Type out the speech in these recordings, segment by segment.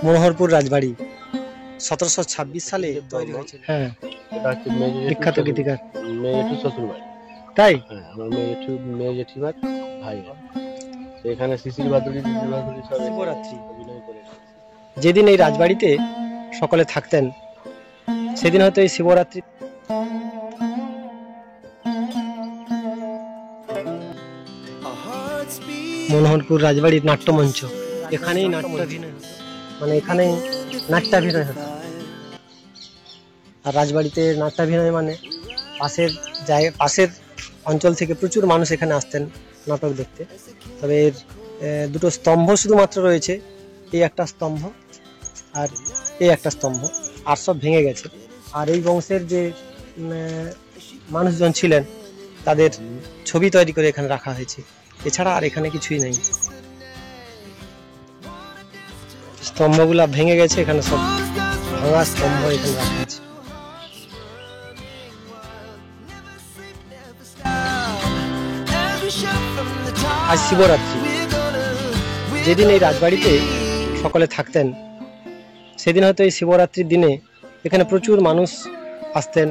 মনোহরপুর রাজবাড়ি 1726 সালে তৈরি হয়েছিল। হ্যাঁ, এটা হচ্ছে বিখ্যাত গীতিকার মেজেঠু শ্বশুর বাড়ি। তাই হ্যাঁ, আমার মেয়ে জেঠিমার ভাই। এখানে শিশির ভাদুড়ি সব শিবরাত্রি অভিনয় করে। যেদিন এই রাজবাড়িতে সকলে থাকতেন সেদিন হয়তো এই শিবরাত্রি। মনোহরপুর রাজবাড়ির নাট্যমঞ্চ, এখানেই নাট্যাভিনয় হতো, মানে এখানেই নাট্যাভিনয় হতো। আর রাজবাড়িতে নাট্যাভিনয় মানে পাশের অঞ্চল থেকে প্রচুর মানুষ এখানে আসতেন নাটক দেখতে। তবে এর দুটো স্তম্ভ শুধুমাত্র রয়েছে, এই একটা স্তম্ভ আর এই একটা স্তম্ভ, আর সব ভেঙে গেছে। আর এই বংশের যে মানুষজন ছিলেন তাদের ছবি তৈরি করে এখানে রাখা হয়েছে, এছাড়া আর এখানে কিছুই নেই। স্তম্ভগুলা ভেঙে গেছে, এখানে সব ভাঙা স্তম্ভ এখানে রাখা আছে। আজ শিবরাত্রি, যেদিন এই রাজবাড়িতে সকলে থাকতেন সেদিন হয়তো এই শিবরাত্রির দিনে এখানে প্রচুর মানুষ আসতেন,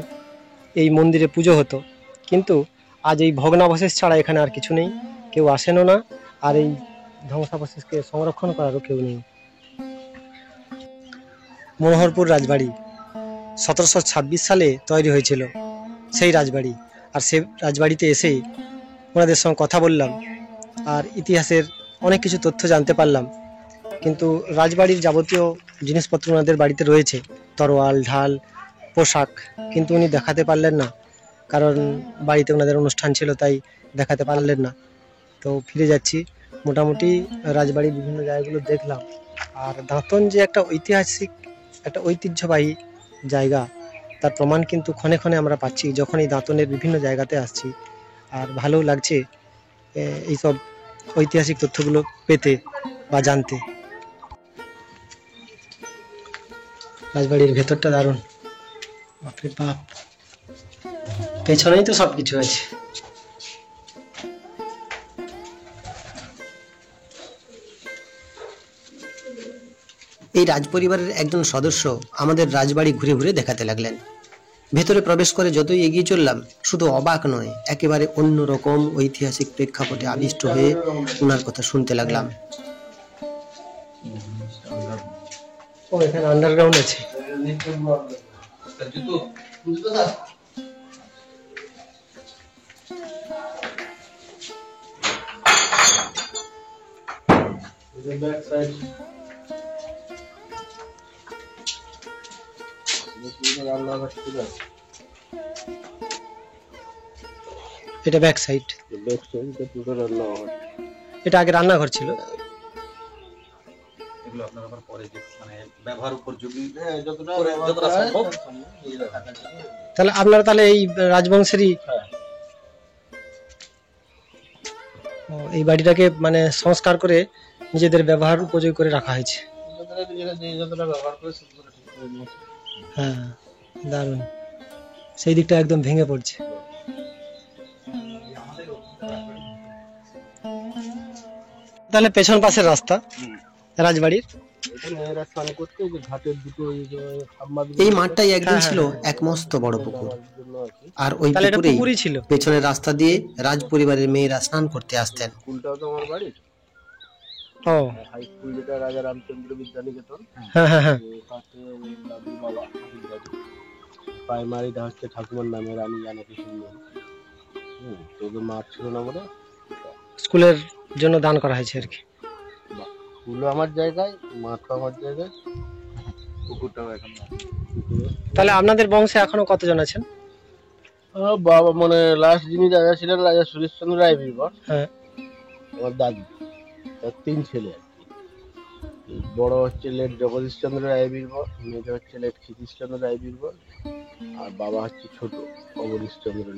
এই মন্দিরে পুজো হতো। কিন্তু আজ এই ভগ্নাবশেষ ছাড়া এখানে আর কিছু নেই, কেউ আসেনও না, আর এই ধ্বংসাবশেষকে সংরক্ষণ করারও কেউ নেই। মনোহরপুর রাজবাড়ি 1726 সালে তৈরি হয়েছিল সেই রাজবাড়ি। আর সেই রাজবাড়িতে এসেই ওনাদের সঙ্গে কথা বললাম আর ইতিহাসের অনেক কিছু তথ্য জানতে পারলাম। কিন্তু রাজবাড়ির যাবতীয় জিনিসপত্র ওনাদের বাড়িতে রয়েছে, তরোয়াল, ঢাল, পোশাক, কিন্তু উনি দেখাতে পারলেন না, কারণ বাড়িতে ওনাদের অনুষ্ঠান ছিল, তাই দেখাতে পারলেন না। তো ফিরে যাচ্ছি। মোটামুটি রাজবাড়ির বিভিন্ন জায়গাগুলো দেখলাম। আর দাঁতন যে একটা ঐতিহ্যবাহী জায়গা, তার প্রমাণ কিন্তু ক্ষণে ক্ষণে আমরা পাচ্ছি যখন এই দাঁতনের বিভিন্ন জায়গাতে আসছি। আর ভালো লাগছে এইসব ঐতিহাসিক তথ্যগুলো পেতে বা জানতে। রাজবাড়ির ভেতরটা দারুণ, বাপরে বাপ, পেছনেই তো সবকিছু আছে। এই রাজপরিবারের একজন সদস্য আমাদের রাজবাড়ি ঘুরে ঘুরে দেখাতে লাগলেন। ভেতরে প্রবেশ করে যতই এগিয়ে চললাম, শুধু অবাক নয়, একেবারে অন্যরকম ঐতিহাসিক প্রেক্ষাপটে আবিষ্ট হয়ে ওনার কথা শুনতে লাগলাম। ও, এখানে আন্ডারগ্রাউন্ড আছে। এটা ব্যাক সাইড, এটা আগে রান্নাঘর ছিল। তাহলে আপনারা তাহলে এই রাজবংশেরই এই বাড়িটাকে মানে সংস্কার করে নিজেদের ব্যবহার উপযোগী করে রাখা হয়েছে। হ্যাঁ, দারুণ, সেই দিকটা একদম ভেঙে পড়ছে। তাহলে পেছন পাশের রাস্তা রাজবাড়ির, এই মাঠটাই একদিন ছিল এক মস্ত বড় পুকুর, আর ওই পুকুরেই ছিল পেছনের রাস্তা দিয়ে রাজ পরিবারের মেয়েরা স্নান করতে আসতেন। স্কুলটাও তো আমার বাড়ির। ও, হাই স্কুল যেটা রাজা রামচন্দ্র বিদ্যানিকেতন, হ্যাঁ হ্যাঁ হ্যাঁ, দাদু বাবা প্রাইমারিটা হচ্ছে ঠাকুমার নামে রানী জানকী সুন্দর। তোদের মাঠ ছিল না বলে স্কুলের জন্য দান করা হয়েছে আর কি। স্কুলও আমার জায়গায়, মাঠও আমার জায়গায়, পুকুরটাও এখন। তাহলে আপনাদের বংশে এখনো কতজন আছেন? বাবা মানে লাস্ট যিনি রাজা ছিলেন রাজা সুরেশচন্দ্র রায় বীরবর। হ্যাঁ, আমার দাদু, তার 3 ছেলে আর কি। বড় হচ্ছে লেট জগদীশচন্দ্র রায় বীরবর, মেজো হচ্ছে লেট ক্ষিতীশচন্দ্র রায় বীরবর, আর বাবা হচ্ছে ছোট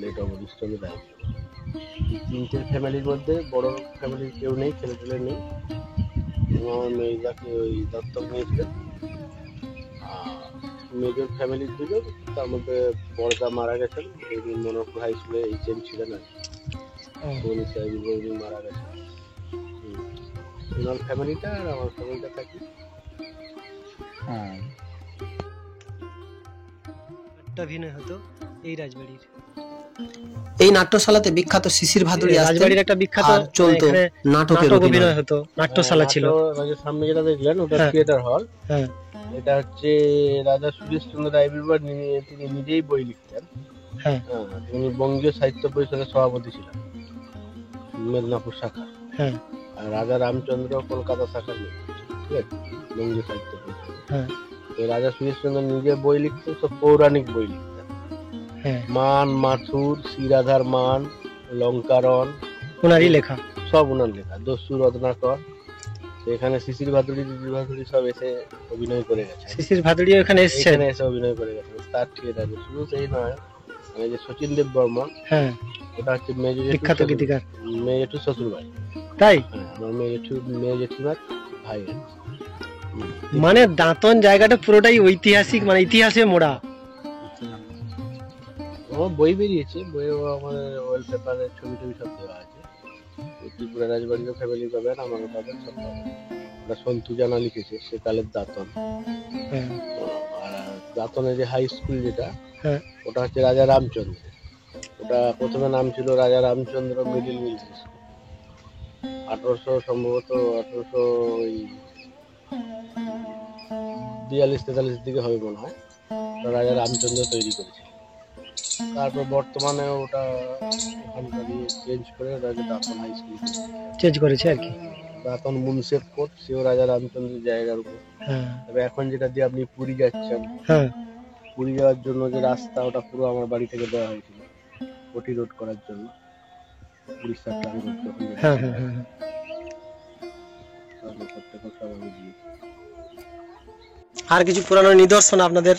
লেট অবনীশচন্দ্র রায় বীরবর। এই 3টে ফ্যামিলির মধ্যে বড় ফ্যামিলির কেউ নেই, ছেলে ছেলে নেই। আমার মেয়েটাকে ওই দত্তক নিয়েছিলেন। মেজর ফ্যামিলির 2জন, তার মধ্যে বড়দা মারা গেছেন, মনোহরপুর হাই স্কুলে HM ছিলেন আর কি, মারা গেছেন। ওনার ফ্যামিলিটা আর আমার ফ্যামিলিটা থাকি। হ্যাঁ, অভিনয় হতো এই রাজবাড়ির। এই নাট্যশালাতে বিখ্যাত শিশির ভাদুড়ী আসতেন রাজবাড়ির একটা বিখ্যাত আর চলতো এখানে নাটকের নাটক অভিনয়। অভিনয় হতো, নাট্যশালা ছিল। সামনে যেটা দেখলেন ওটা হ্যাঁ। থিয়েটার হল। হ্যাঁ এটা হচ্ছে রাজা সুরেশচন্দ্র রায়বীরবর, তিনি নিজেই বই লিখতেন। হ্যাঁ তিনি বঙ্গীয় সাহিত্য পরিষদের সভাপতি ছিলেন, মেদিনীপুর শাখা। হ্যাঁ আর রাজা রামচন্দ্র কলকাতা শাখার লোক, ঠিক আছে, বঙ্গীয় সাহিত্য পরিষদ। হ্যাঁ তো রাজা সুরেশচন্দ্র নিজে বই লিখতেন, সব পৌরাণিক বই লিখতেন। হ্যাঁ মান, মাথুর, শ্রীরাধার মান, লঙ্কারণ, ওনারই লেখা। সব ওনার লেখা। দস্যু রত্নাকর। তো এখানে শিশির ভাদুড়ী, দিদির ভাদুড়ী সব এসে অভিনয় করে গেছে। শিশির ভাদুড়িও এখানে এসেছেন। এখানে এসে অভিনয় করে গেছে তার থিয়েটারে। শুধু সেই নয়, মানে যে শচীন দেব বর্মন, হ্যাঁ ওটা হচ্ছে মেজর বিখ্যাত গীতিকার। মেজেঠু শ্বশুর ভাই। তাই আমার মেয়ে জেঠিমার ভাই। মানে দাঁতন জায়গাটা পুরোটাই ঐতিহাসিক, মানে ইতিহাসে মোড়া। আমার বই বেরিয়েছে, বইয়ে আমাদের ওয়েল পেপারে ছবি টবি সব দেওয়া আছে। ত্রিপুরা রাজবাড়িরও ফ্যামিলি পাবেন, আমারও পাবেন, সব পাবেন। ওটা সন্তু জানা লিখেছে, সেকালের দাঁতন। হ্যাঁ আর দাঁতনে যে হাই স্কুল যেটা, হ্যাঁ ওটা হচ্ছে রাজা রামচন্দ্র। ওটা প্রথমে নাম ছিল রাজা রামচন্দ্র মিডিল মিলিটারি স্কুল। 1842-43 দিকে হবে মনে হয়। ওটা রাজা রামচন্দ্র তৈরি করেছে। তারপর বর্তমানে ওটা ওখানটা দিয়ে চেঞ্জ করে ওটাকে দাঁতন হাই স্কুল চেঞ্জ করেছে আর কি। দাঁতন মুন্সেফ কোর্ট, সেও রাজা রামচন্দ্রের জায়গার উপর। হ্যাঁ তবে এখন যেটা দিয়ে আপনি পুরী যাচ্ছেন, হ্যাঁ পুরী যাওয়ার জন্য যে রাস্তা, ওটা পুরো আমার বাড়ি থেকে দেওয়া হয়েছিল ওটি রোড করার জন্য। উড়িষ্যার প্ল্যান করতে হবে। হ্যাঁ হ্যাঁ হ্যাঁ হ্যাঁ। আর কিছু পুরানো নিদর্শন আপনাদের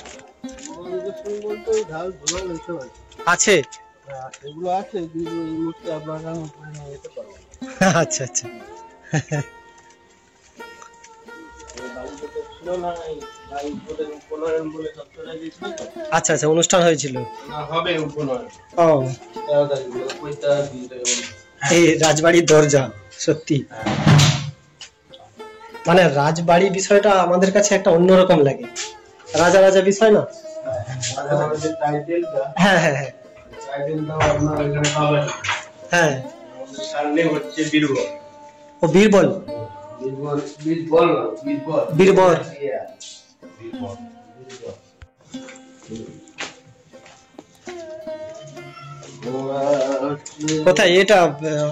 আছে? এগুলো আছে, কিন্তু এই মুহূর্তে আপনারা উপরে নিয়ে যেতে পারবো না। আচ্ছা আচ্ছা আচ্ছা আচ্ছা, অনুষ্ঠান হয়েছিল। হবে উপনয়ন। ও, এই রাজবাড়ির দরজা সত্যি, মানে রাজবাড়ি বিষয়টা আমাদের কাছে একটা অন্যরকম লাগে। রাজা রাজা বিষয় না। হ্যাঁ হ্যাঁ হ্যাঁ হ্যাঁ। হচ্ছে বীরবল। ও বীরবল, বীরবর। কোথায় এটা?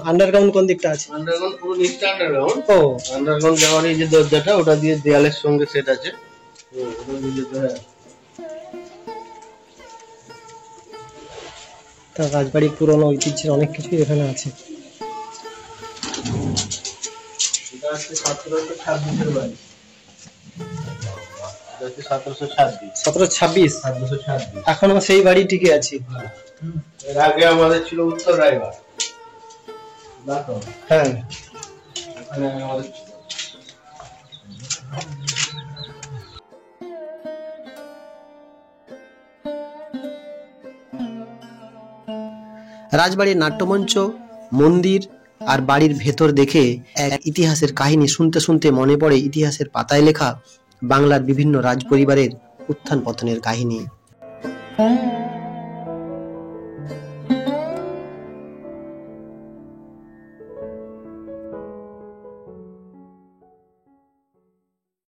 আন্ডারগ্রাউন্ড কোন দিকটা আছে? আন্ডারগ্রাউন্ড, পুরো নিচটা আন্ডারগ্রাউন্ড। ও, আন্ডারগ্রাউন্ড যাওয়ার এই যে দরজাটা, ওটা দিয়ে দেয়ালের সঙ্গে সেট আছে। তা রাজবাড়ির পুরনো ঐতিহ্যের অনেক কিছুই এখানে আছে। এটা হচ্ছে 1726 বাড়ি। এটা হচ্ছে 1726। 1726 এখনো সেই বাড়ি টিকে আছে। এর আগে আমাদের ছিল উত্তর রায়বার। হ্যাঁ, এখানে আমাদের ছিল। রাজবাড়ির নাট্যমঞ্চ, মন্দির আর বাড়ির ভেতর দেখে এক ইতিহাসের কাহিনী শুনতে শুনতে মনে পড়ে ইতিহাসের পাতায় লেখা বাংলার বিভিন্ন রাজপরিবারের উত্থান পতনের কাহিনী।